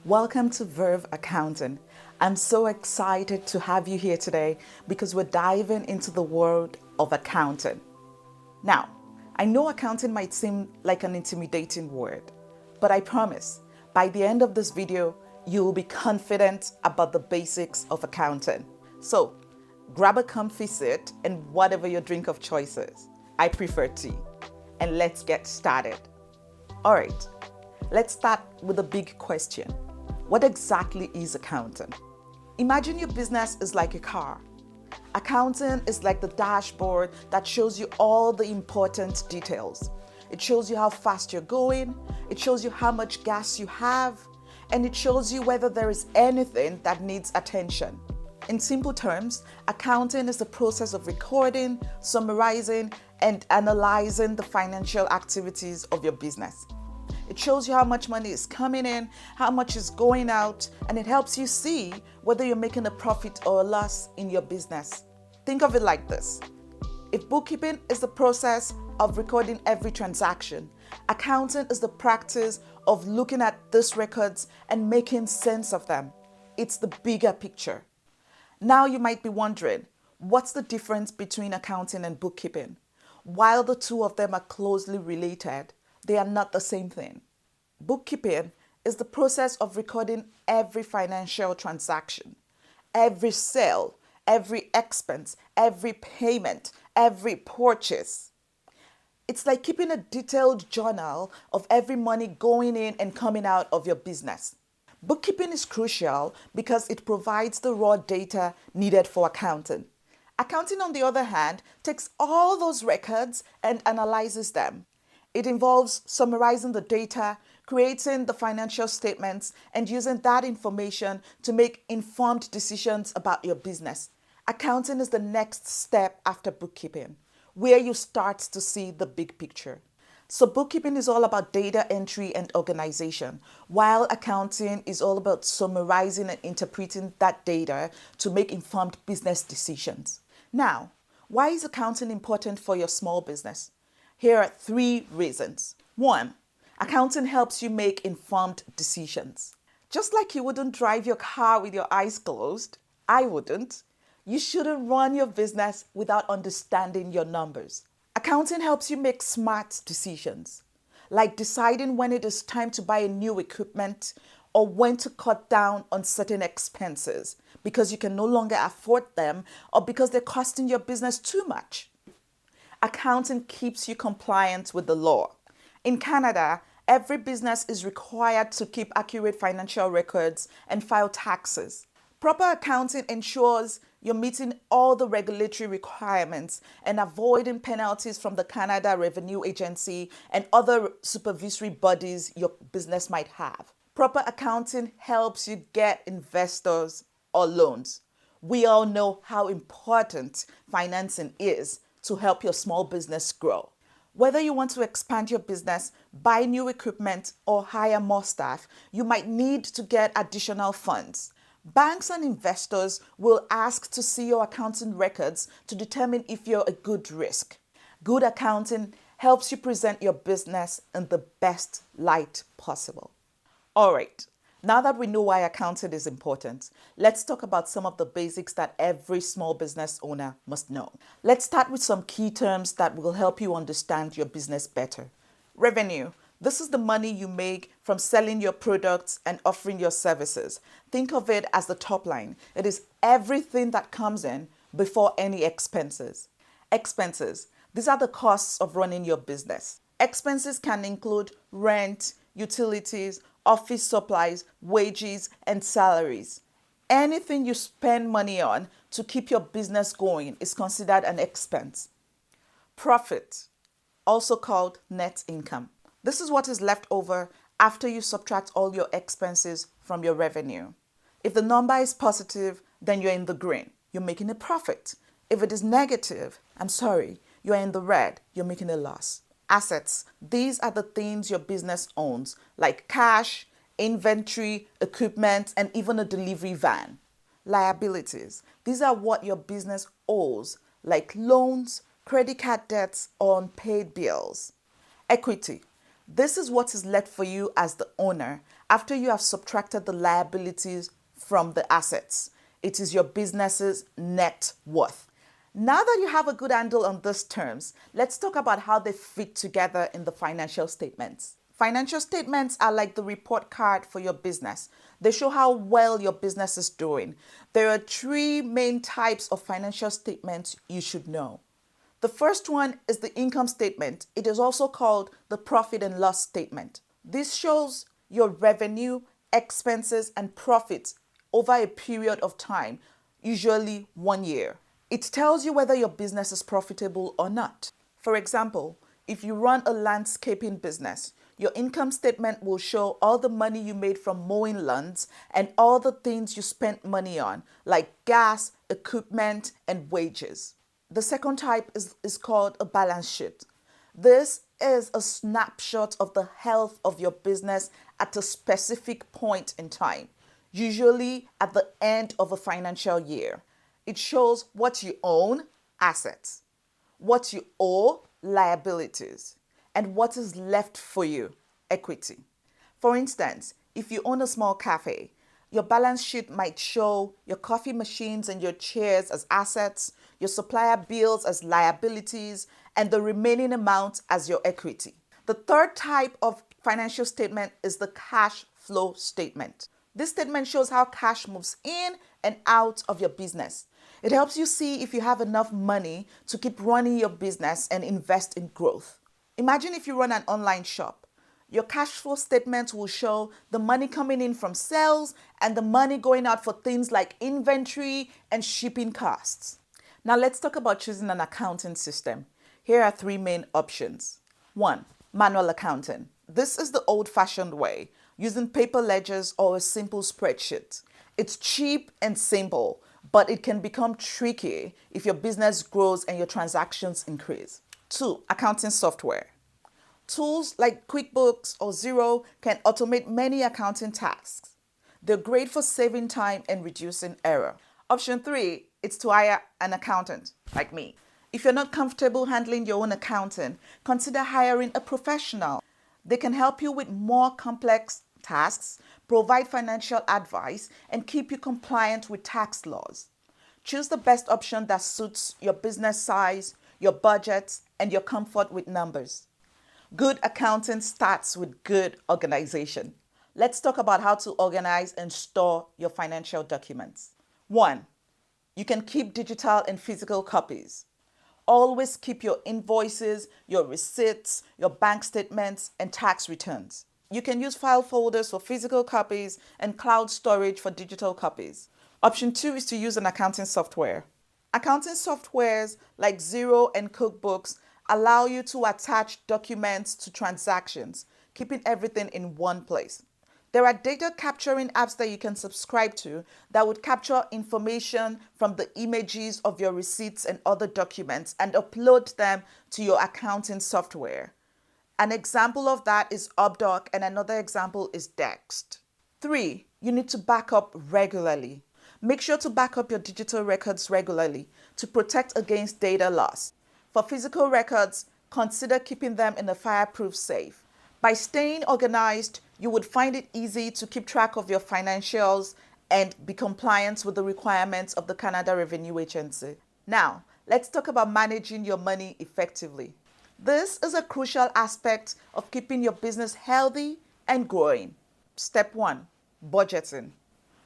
Welcome to Verve Accounting. I'm so excited to have you here today because we're diving into the world of accounting. Now, I know accounting might seem like an intimidating word, but I promise by the end of this video, you'll be confident about the basics of accounting. So, grab a comfy seat and whatever your drink of choice is. I prefer tea. And let's get started. All right, let's start with a big question. What exactly is accounting? Imagine your business is like a car. Accounting is like the dashboard that shows you all the important details. It shows you how fast you're going, it shows you how much gas you have, and it shows you whether there is anything that needs attention. In simple terms, accounting is the process of recording, summarizing, and analyzing the financial activities of your business. It shows you how much money is coming in, how much is going out, and it helps you see whether you're making a profit or a loss in your business. Think of it like this. If bookkeeping is the process of recording every transaction, accounting is the practice of looking at these records and making sense of them. It's the bigger picture. Now you might be wondering, what's the difference between accounting and bookkeeping? While the two of them are closely related, they are not the same thing. Bookkeeping is the process of recording every financial transaction, every sale, every expense, every payment, every purchase. It's like keeping a detailed journal of every money going in and coming out of your business. Bookkeeping is crucial because it provides the raw data needed for accounting. Accounting, on the other hand, takes all those records and analyzes them. It involves summarizing the data, creating the financial statements, and using that information to make informed decisions about your business. Accounting is the next step after bookkeeping, where you start to see the big picture. So bookkeeping is all about data entry and organization, while accounting is all about summarizing and interpreting that data to make informed business decisions. Now, why is accounting important for your small business? Here are 3 reasons. 1, accounting helps you make informed decisions. Just like you wouldn't drive your car with your eyes closed, I wouldn't. You shouldn't run your business without understanding your numbers. Accounting helps you make smart decisions, like deciding when it is time to buy a new equipment or when to cut down on certain expenses because you can no longer afford them or because they're costing your business too much. Accounting keeps you compliant with the law. In Canada, every business is required to keep accurate financial records and file taxes. Proper accounting ensures you're meeting all the regulatory requirements and avoiding penalties from the Canada Revenue Agency and other supervisory bodies your business might have. Proper accounting helps you get investors or loans. We all know how important financing is to help your small business grow. Whether you want to expand your business, buy new equipment, or hire more staff, you might need to get additional funds. Banks and investors will ask to see your accounting records to determine if you're a good risk. Good accounting helps you present your business in the best light possible. All right, now that we know why accounting is important, let's talk about some of the basics that every small business owner must know. Let's start with some key terms that will help you understand your business better. Revenue. This is the money you make from selling your products and offering your services. Think of it as the top line. It is everything that comes in before any expenses. Expenses. These are the costs of running your business. Expenses can include rent, utilities, office supplies, wages, and salaries. Anything you spend money on to keep your business going is considered an expense. Profit, also called net income. This is what is left over after you subtract all your expenses from your revenue. If the number is positive, then you're in the green. You're making a profit. If it is negative, you're in the red. You're making a loss. Assets. These are the things your business owns, like cash, inventory, equipment, and even a delivery van. Liabilities. These are what your business owes, like loans, credit card debts, or unpaid bills. Equity. This is what is left for you as the owner after you have subtracted the liabilities from the assets. It is your business's net worth. Now that you have a good handle on these terms, let's talk about how they fit together in the financial statements. Financial statements are like the report card for your business. They show how well your business is doing. There are three main types of financial statements you should know. The first one is the income statement. It is also called the profit and loss statement. This shows your revenue, expenses, and profits over a period of time, usually 1 year. It tells you whether your business is profitable or not. For example, if you run a landscaping business, your income statement will show all the money you made from mowing lawns and all the things you spent money on, like gas, equipment, and wages. The second type is called a balance sheet. This is a snapshot of the health of your business at a specific point in time, usually at the end of a financial year. It shows what you own, assets, what you owe, liabilities, and what is left for you, equity. For instance, if you own a small cafe, your balance sheet might show your coffee machines and your chairs as assets, your supplier bills as liabilities, and the remaining amount as your equity. The third type of financial statement is the cash flow statement. This statement shows how cash moves in and out of your business. It helps you see if you have enough money to keep running your business and invest in growth. Imagine if you run an online shop. Your cash flow statement will show the money coming in from sales and the money going out for things like inventory and shipping costs. Now let's talk about choosing an accounting system. Here are three main options. 1. Manual accounting. This is the old-fashioned way, using paper ledgers or a simple spreadsheet. It's cheap and simple, but it can become tricky if your business grows and your transactions increase. 2. Accounting software. Tools like QuickBooks or Xero can automate many accounting tasks. They're great for saving time and reducing error. Option 3 is to hire an accountant like me. If you're not comfortable handling your own accounting, consider hiring a professional. They can help you with more complex tasks, provide financial advice, and keep you compliant with tax laws. Choose the best option that suits your business size, your budget, and your comfort with numbers. Good accounting starts with good organization. Let's talk about how to organize and store your financial documents. 1. You can keep digital and physical copies. Always keep your invoices, your receipts, your bank statements, and tax returns. You can use file folders for physical copies and cloud storage for digital copies. Option 2 is to use an accounting software. Accounting softwares like Xero and QuickBooks allow you to attach documents to transactions, keeping everything in one place. There are data capturing apps that you can subscribe to that would capture information from the images of your receipts and other documents and upload them to your accounting software. An example of that is Updoc and another example is Dext. 3. You need to back up regularly. Make sure to back up your digital records regularly to protect against data loss. For physical records, consider keeping them in a fireproof safe. By staying organized, you would find it easy to keep track of your financials and be compliant with the requirements of the Canada Revenue Agency. Now, let's talk about managing your money effectively. This is a crucial aspect of keeping your business healthy and growing. Step 1. Budgeting.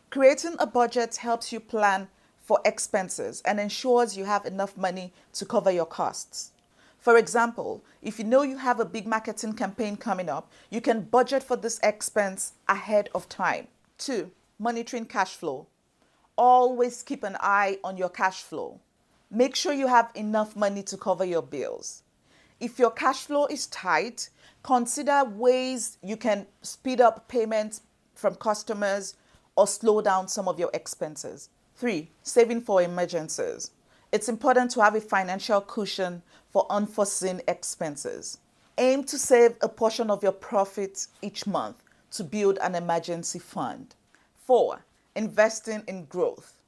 Creating a budget helps you plan for expenses and ensures you have enough money to cover your costs. For example, if you know you have a big marketing campaign coming up, you can budget for this expense ahead of time. 2. Monitoring cash flow. Always keep an eye on your cash flow. Make sure you have enough money to cover your bills. If your cash flow is tight, consider ways you can speed up payments from customers or slow down some of your expenses. 3. Saving for emergencies. It's important to have a financial cushion for unforeseen expenses. Aim to save a portion of your profits each month to build an emergency fund. 4. Investing in growth.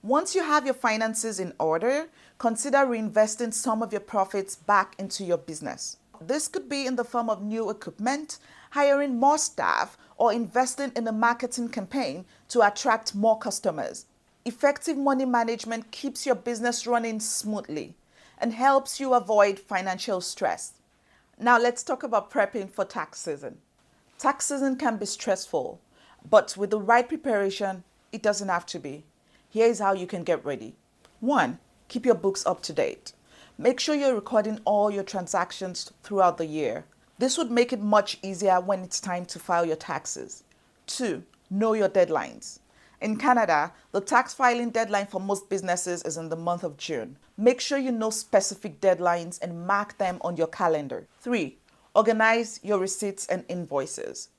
Once you have your finances in order, consider reinvesting some of your profits back into your business. This could be in the form of new equipment, hiring more staff, or investing in a marketing campaign to attract more customers. Effective money management keeps your business running smoothly and helps you avoid financial stress. Now let's talk about prepping for tax season. Tax season can be stressful, but with the right preparation, it doesn't have to be. Here is how you can get ready. 1. Keep your books up to date. Make sure you're recording all your transactions throughout the year. This would make it much easier when it's time to file your taxes. 2. Know your deadlines. In Canada, the tax filing deadline for most businesses is in the month of June. Make sure you know specific deadlines and mark them on your calendar. 3. Organize your receipts and invoices.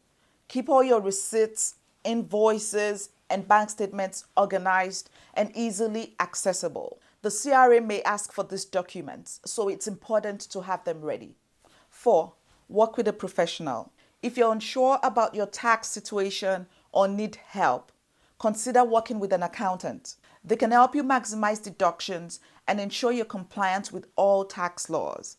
Keep all your receipts, invoices, and bank statements organized and easily accessible. The CRA may ask for these documents, so it's important to have them ready. 4. Work with a professional. If you're unsure about your tax situation or need help, consider working with an accountant. They can help you maximize deductions and ensure you're compliant with all tax laws.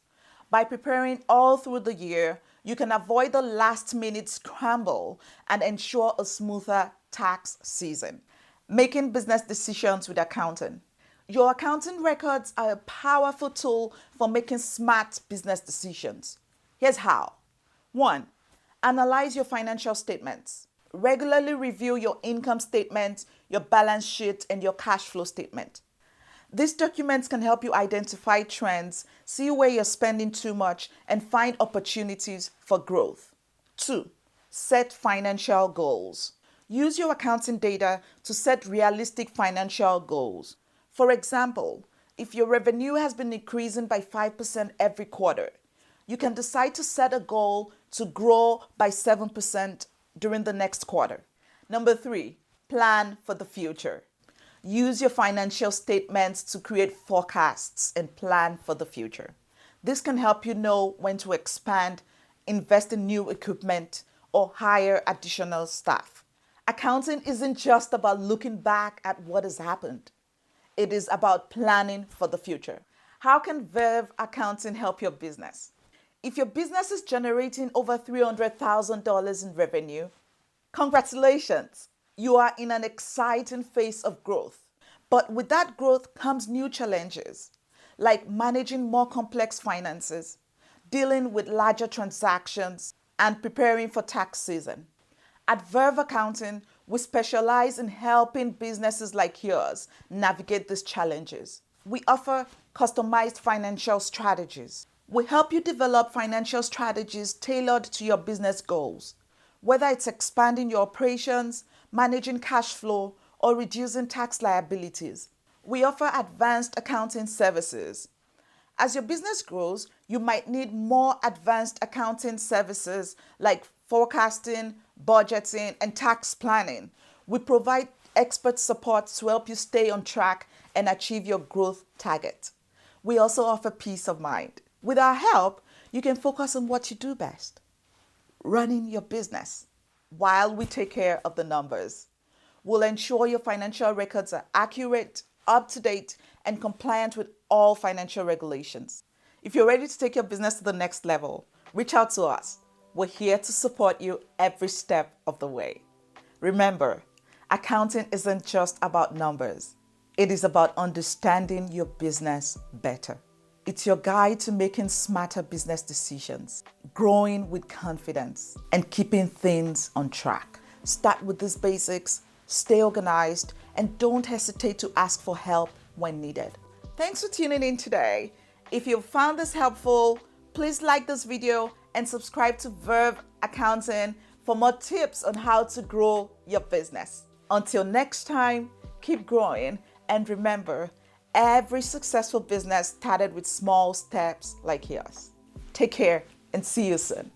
By preparing all through the year, you can avoid the last-minute scramble and ensure a smoother tax season. Making business decisions with accounting. Your accounting records are a powerful tool for making smart business decisions. Here's how. 1. Analyze your financial statements. Regularly review your income statement, your balance sheet, and your cash flow statement. These documents can help you identify trends, see where you're spending too much, and find opportunities for growth. 2. Set financial goals. Use your accounting data to set realistic financial goals. For example, if your revenue has been increasing by 5% every quarter, you can decide to set a goal to grow by 7% during the next quarter. Number 3, plan for the future. Use your financial statements to create forecasts and plan for the future. This can help you know when to expand, invest in new equipment, or hire additional staff. Accounting isn't just about looking back at what has happened. It is about planning for the future. How can Verve Accounting help your business? If your business is generating over $300,000 in revenue, congratulations! You are in an exciting phase of growth. But with that growth comes new challenges, like managing more complex finances, dealing with larger transactions, and preparing for tax season. At Verve Accounting, we specialize in helping businesses like yours navigate these challenges. We offer customized financial strategies. We help you develop financial strategies tailored to your business goals, whether it's expanding your operations, managing cash flow, or reducing tax liabilities. We offer advanced accounting services. As your business grows, you might need more advanced accounting services like forecasting, budgeting, and tax planning. We provide expert support to help you stay on track and achieve your growth target. We also offer peace of mind. With our help, you can focus on what you do best, running your business, while we take care of the numbers. We'll ensure your financial records are accurate, up to date, and compliant with all financial regulations. If you're ready to take your business to the next level, reach out to us. We're here to support you every step of the way. Remember, accounting isn't just about numbers. It is about understanding your business better. It's your guide to making smarter business decisions, growing with confidence, and keeping things on track. Start with these basics, stay organized, and don't hesitate to ask for help when needed. Thanks for tuning in today. If you found this helpful, please like this video and subscribe to Verve Accounting for more tips on how to grow your business. Until next time, keep growing, and remember, every successful business started with small steps like yours. Take care and see you soon.